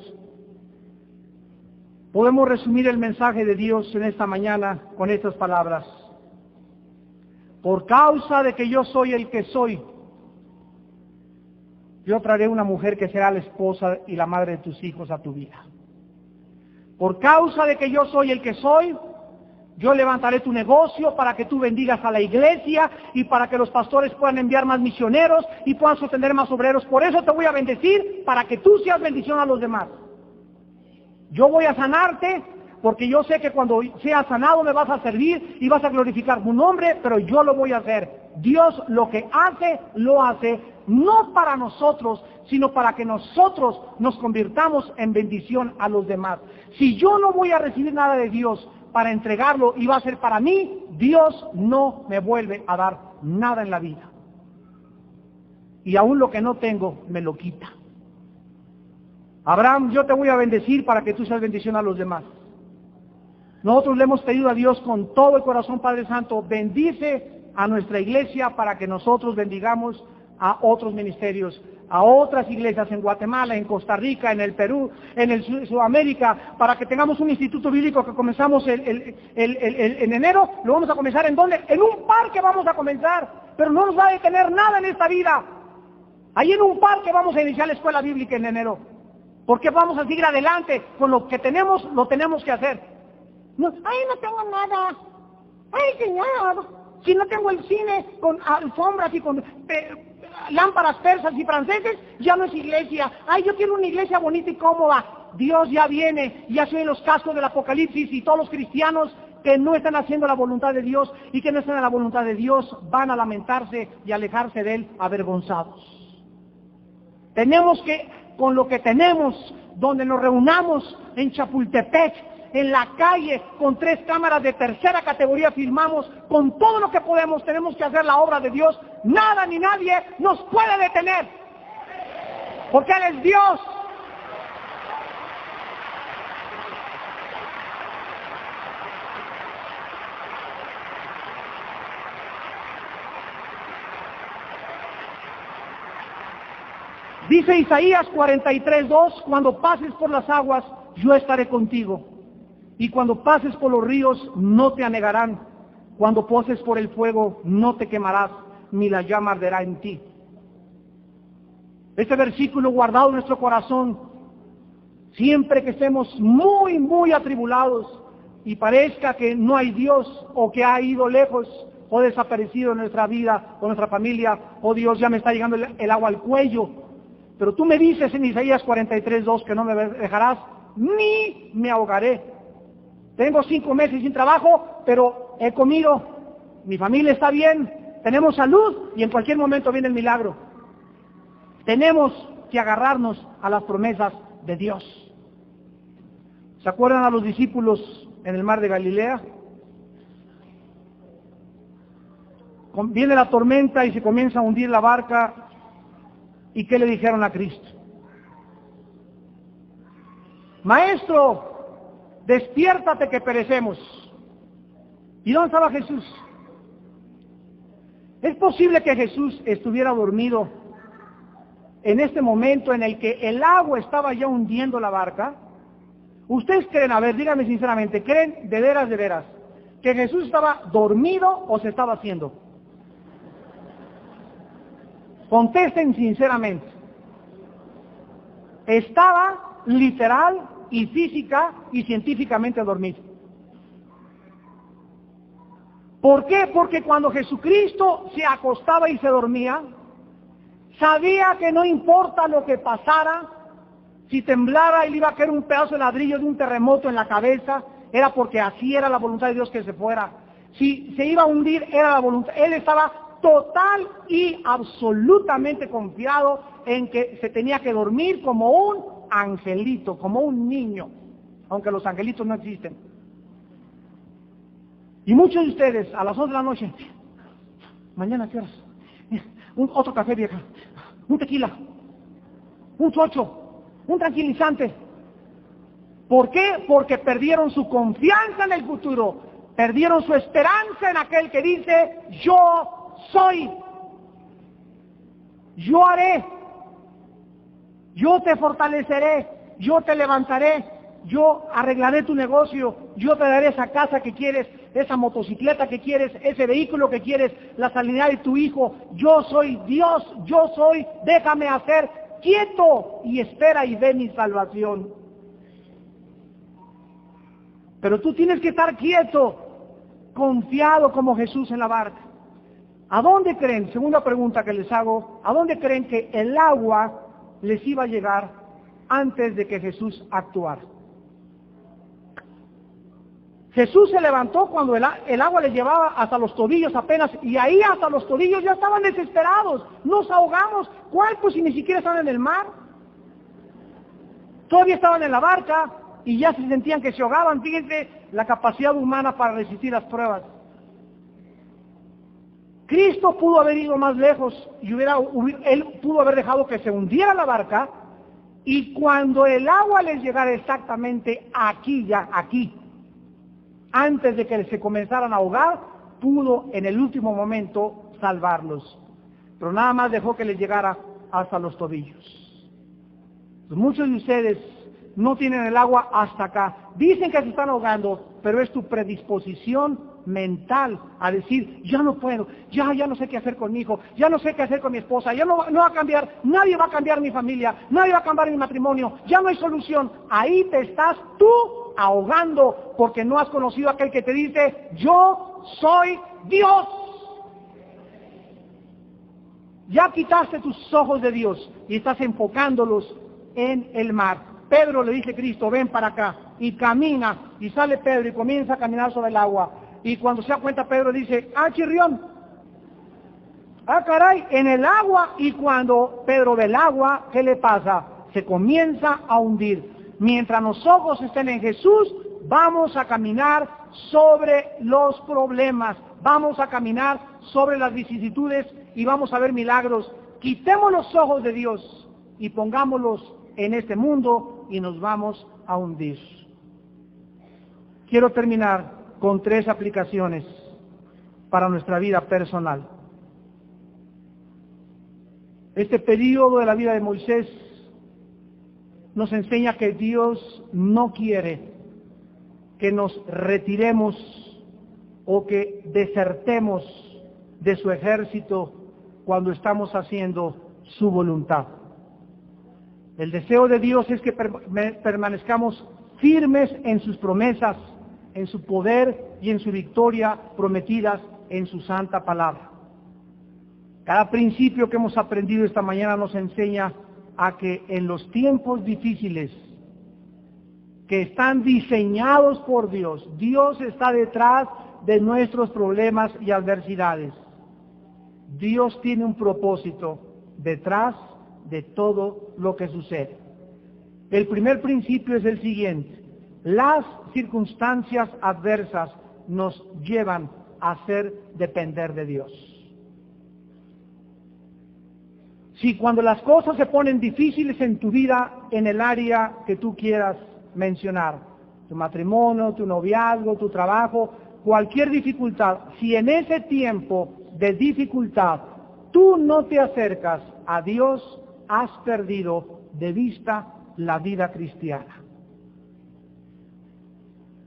Podemos resumir el mensaje de Dios en esta mañana con estas palabras. Por causa de que yo soy el que soy, yo traeré una mujer que será la esposa y la madre de tus hijos a tu vida. Por causa de que yo soy el que soy, yo levantaré tu negocio para que tú bendigas a la iglesia y para que los pastores puedan enviar más misioneros y puedan sostener más obreros. Por eso te voy a bendecir, para que tú seas bendición a los demás. Yo voy a sanarte, porque yo sé que cuando seas sanado me vas a servir y vas a glorificar tu nombre, pero yo lo voy a hacer. Dios lo que hace, lo hace no para nosotros, sino para que nosotros nos convirtamos en bendición a los demás. Si yo no voy a recibir nada de Dios para entregarlo y va a ser para mí, Dios no me vuelve a dar nada en la vida. Y aún lo que no tengo, me lo quita. Abraham, yo te voy a bendecir para que tú seas bendición a los demás. Nosotros le hemos pedido a Dios con todo el corazón, Padre Santo, bendice a nuestra iglesia para que nosotros bendigamos a otros ministerios, a otras iglesias en Guatemala, en Costa Rica, en el Perú, en el Sudamérica, para que tengamos un instituto bíblico que comenzamos en enero. Lo vamos a comenzar ¿en dónde? En un parque vamos a comenzar, pero no nos va a detener nada en esta vida. Ahí en un parque vamos a iniciar la escuela bíblica en enero, porque vamos a seguir adelante con lo que tenemos, lo tenemos que hacer. No, ay, no tengo nada. Ay, Señor, si no tengo el cine con alfombras y con lámparas persas y franceses, ya no es iglesia. Ay, yo quiero una iglesia bonita y cómoda. Dios ya viene, ya se oyen los cascos del Apocalipsis y todos los cristianos que no están haciendo la voluntad de Dios y que no están en la voluntad de Dios van a lamentarse y alejarse de Él avergonzados. Tenemos que, con lo que tenemos, donde nos reunamos en Chapultepec, en la calle, con 3 cámaras de tercera categoría filmamos, con todo lo que podemos, tenemos que hacer la obra de Dios. Nada ni nadie nos puede detener, porque Él es Dios. Dice Isaías 43:2, cuando pases por las aguas, yo estaré contigo. Y cuando pases por los ríos, no te anegarán. Cuando pases por el fuego, no te quemarás, ni la llama arderá en ti. Este versículo guardado en nuestro corazón Siempre que estemos muy, muy atribulados y parezca que no hay Dios o que ha ido lejos o desaparecido en nuestra vida o nuestra familia, oh Dios, ya me está llegando el agua al cuello. Pero tú me dices en Isaías 43:2 que no me dejarás ni me ahogaré. Tengo 5 meses sin trabajo, pero he comido, mi familia está bien, tenemos salud y en cualquier momento viene el milagro. Tenemos que agarrarnos a las promesas de Dios. ¿Se acuerdan a los discípulos en el mar de Galilea? Viene la tormenta y se comienza a hundir la barca. ¿Y qué le dijeron a Cristo? Maestro, despiértate que perecemos. ¿Y dónde estaba Jesús? ¿Es posible que Jesús estuviera dormido en este momento en el que el agua estaba ya hundiendo la barca? ¿Ustedes creen, a ver, díganme sinceramente, creen de veras, que Jesús estaba dormido o se estaba haciendo? Contesten sinceramente. Estaba literal y física y científicamente dormido. ¿Por qué? Porque cuando Jesucristo se acostaba y se dormía, sabía que no importa lo que pasara, si temblara y le iba a caer un pedazo de ladrillo de un terremoto en la cabeza, era porque así era la voluntad de Dios que se fuera. Si se iba a hundir, era la voluntad. Él estaba total y absolutamente confiado en que se tenía que dormir como un angelito, como un niño, aunque los angelitos no existen. Y muchos de ustedes a las 11 de la noche, mañana ¿qué horas? Otro café, vieja, un tequila, un chocho, un tranquilizante. ¿Por qué? Porque perdieron su confianza en el futuro, perdieron su esperanza en aquel que dice, yo soy, yo haré, yo te fortaleceré, yo te levantaré, yo arreglaré tu negocio, yo te daré esa casa que quieres, esa motocicleta que quieres, ese vehículo que quieres, la sanidad de tu hijo. Yo soy Dios, yo soy, déjame hacer, quieto y espera y ve mi salvación. Pero tú tienes que estar quieto, confiado como Jesús en la barca. ¿A dónde creen? Segunda pregunta que les hago, ¿a dónde creen que el agua les iba a llegar antes de que Jesús actuara? Jesús se levantó cuando el agua les llevaba hasta los tobillos apenas, y ahí hasta los tobillos ya estaban desesperados, nos ahogamos. ¿Cuál? Pues si ni siquiera estaban en el mar. Todavía estaban en la barca y ya se sentían que se ahogaban. Fíjense la capacidad humana para resistir las pruebas. Cristo pudo haber ido más lejos y él pudo haber dejado que se hundiera la barca, y cuando el agua les llegara exactamente aquí, antes de que se comenzaran a ahogar, pudo en el último momento salvarlos. Pero nada más dejó que les llegara hasta los tobillos. Pues muchos de ustedes no tienen el agua hasta acá. Dicen que se están ahogando, pero es tu predisposición mental a decir, ya no puedo, ya no sé qué hacer con mi hijo, ya no sé qué hacer con mi esposa, ya no va a cambiar, nadie va a cambiar mi familia, nadie va a cambiar mi matrimonio, ya no hay solución. Ahí te estás tú ahogando porque no has conocido a aquel que te dice, yo soy Dios. Ya quitaste tus ojos de Dios y estás enfocándolos en el mar. Pedro le dice a Cristo, ven para acá, y camina, y sale Pedro y comienza a caminar sobre el agua. Y cuando se da cuenta, Pedro dice, chirrión, caray, en el agua. Y cuando Pedro ve el agua, ¿qué le pasa? Se comienza a hundir. Mientras los ojos estén en Jesús, vamos a caminar sobre los problemas, vamos a caminar sobre las vicisitudes y vamos a ver milagros. Quitemos los ojos de Dios y pongámoslos en este mundo y nos vamos a hundir. Quiero terminar con 3 aplicaciones para nuestra vida personal. Este periodo de la vida de Moisés nos enseña que Dios no quiere que nos retiremos o que desertemos de su ejército cuando estamos haciendo su voluntad. El deseo de Dios es que permanezcamos firmes en sus promesas, en su poder y en su victoria prometidas en su santa palabra. Cada principio que hemos aprendido esta mañana nos enseña a que en los tiempos difíciles que están diseñados por Dios, Dios está detrás de nuestros problemas y adversidades. Dios tiene un propósito detrás de todo lo que sucede. El primer principio es el siguiente: las circunstancias adversas nos llevan a hacer depender de Dios. Si cuando las cosas se ponen difíciles en tu vida, en el área que tú quieras mencionar, tu matrimonio, tu noviazgo, tu trabajo, cualquier dificultad, si en ese tiempo de dificultad tú no te acercas a Dios, has perdido de vista la vida cristiana.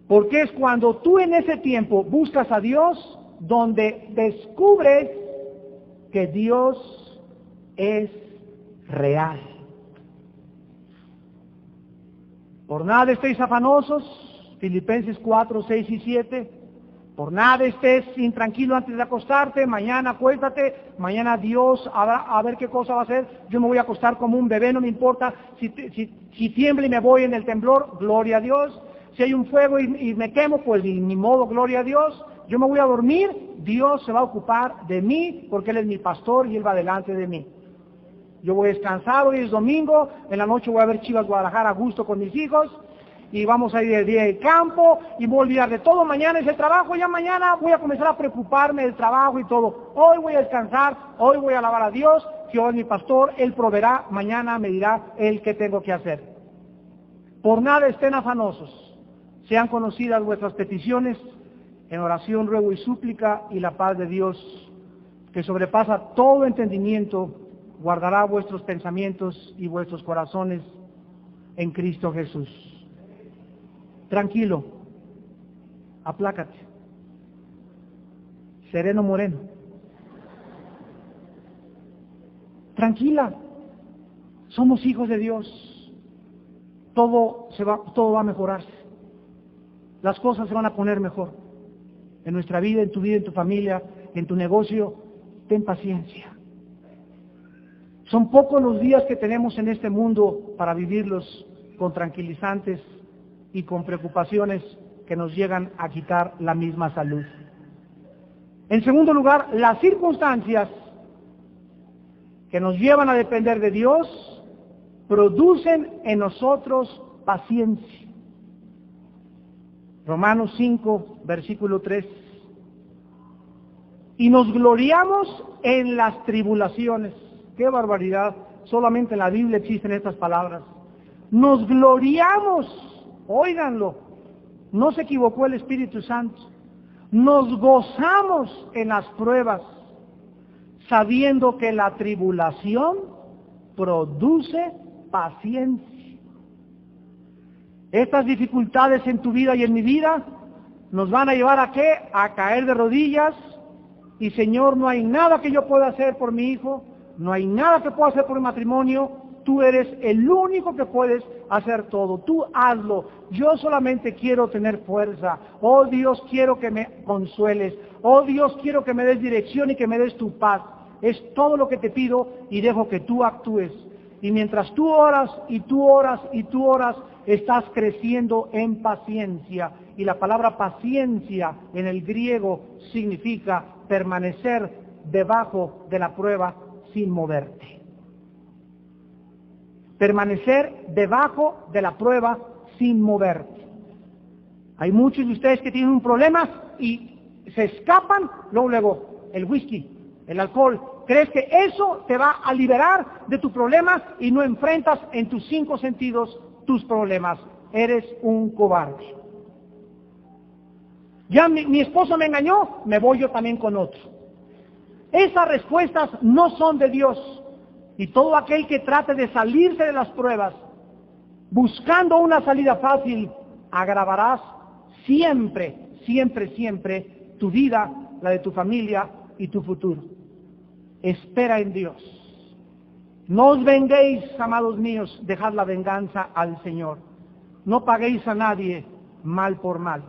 Porque es cuando tú en ese tiempo buscas a Dios donde descubres que Dios es real. Por nada estéis afanosos, Filipenses 4, 6 y 7. Por nada estés intranquilo antes de acostarte, mañana acuéstate, mañana Dios a ver qué cosa va a hacer. Yo me voy a acostar como un bebé, no me importa si tiembla y me voy en el temblor, gloria a Dios. Si hay un fuego y me quemo, pues ni modo, gloria a Dios. Yo me voy a dormir, Dios se va a ocupar de mí porque Él es mi pastor y Él va delante de mí. Yo voy a descansar, hoy es domingo, en la noche voy a ver Chivas Guadalajara a gusto con mis hijos, y vamos a ir el día de campo, y voy a olvidar de todo, mañana es el trabajo, ya mañana voy a comenzar a preocuparme del trabajo y todo. Hoy voy a descansar, hoy voy a alabar a Dios, Jehová es mi pastor, Él proveerá, mañana me dirá Él qué tengo que hacer. Por nada estén afanosos, sean conocidas vuestras peticiones, en oración, ruego y súplica, y la paz de Dios, que sobrepasa todo entendimiento, guardará vuestros pensamientos y vuestros corazones en Cristo Jesús. Tranquilo, aplácate, sereno moreno. Tranquila, somos hijos de Dios. Todo va a mejorarse. Las cosas se van a poner mejor. En nuestra vida, en tu vida, en tu familia, en tu negocio, ten paciencia. Son pocos los días que tenemos en este mundo para vivirlos con tranquilizantes y con preocupaciones que nos llegan a quitar la misma salud. En segundo lugar, las circunstancias que nos llevan a depender de Dios producen en nosotros paciencia. Romanos 5, versículo 3. Y nos gloriamos en las tribulaciones. ¡Qué barbaridad! Solamente en la Biblia existen estas palabras. Nos gloriamos, óiganlo, no se equivocó el Espíritu Santo. Nos gozamos en las pruebas, sabiendo que la tribulación produce paciencia. Estas dificultades en tu vida y en mi vida nos van a llevar ¿a qué? A caer de rodillas y Señor, no hay nada que yo pueda hacer por mi hijo, no hay nada que pueda hacer por mi matrimonio, tú eres el único que puedes hacer todo, tú hazlo, yo solamente quiero tener fuerza, oh Dios, quiero que me consueles, oh Dios, quiero que me des dirección y que me des tu paz, es todo lo que te pido y dejo que tú actúes. Y mientras tú oras y tú oras y tú oras, estás creciendo en paciencia. Y la palabra paciencia en el griego significa permanecer debajo de la prueba sin moverte. Permanecer debajo de la prueba sin moverte. Hay muchos de ustedes que tienen un problema y se escapan, luego el whisky, el alcohol. ¿Crees que eso te va a liberar de tu problema y no enfrentas en tus 5 sentidos tus problemas? Eres un cobarde. Ya mi esposo me engañó, me voy yo también con otro. Esas respuestas no son de Dios. Y todo aquel que trate de salirse de las pruebas, buscando una salida fácil, agravarás siempre, siempre, siempre tu vida, la de tu familia y tu futuro. Espera en Dios. No os venguéis, amados míos, dejad la venganza al Señor. No paguéis a nadie mal por mal.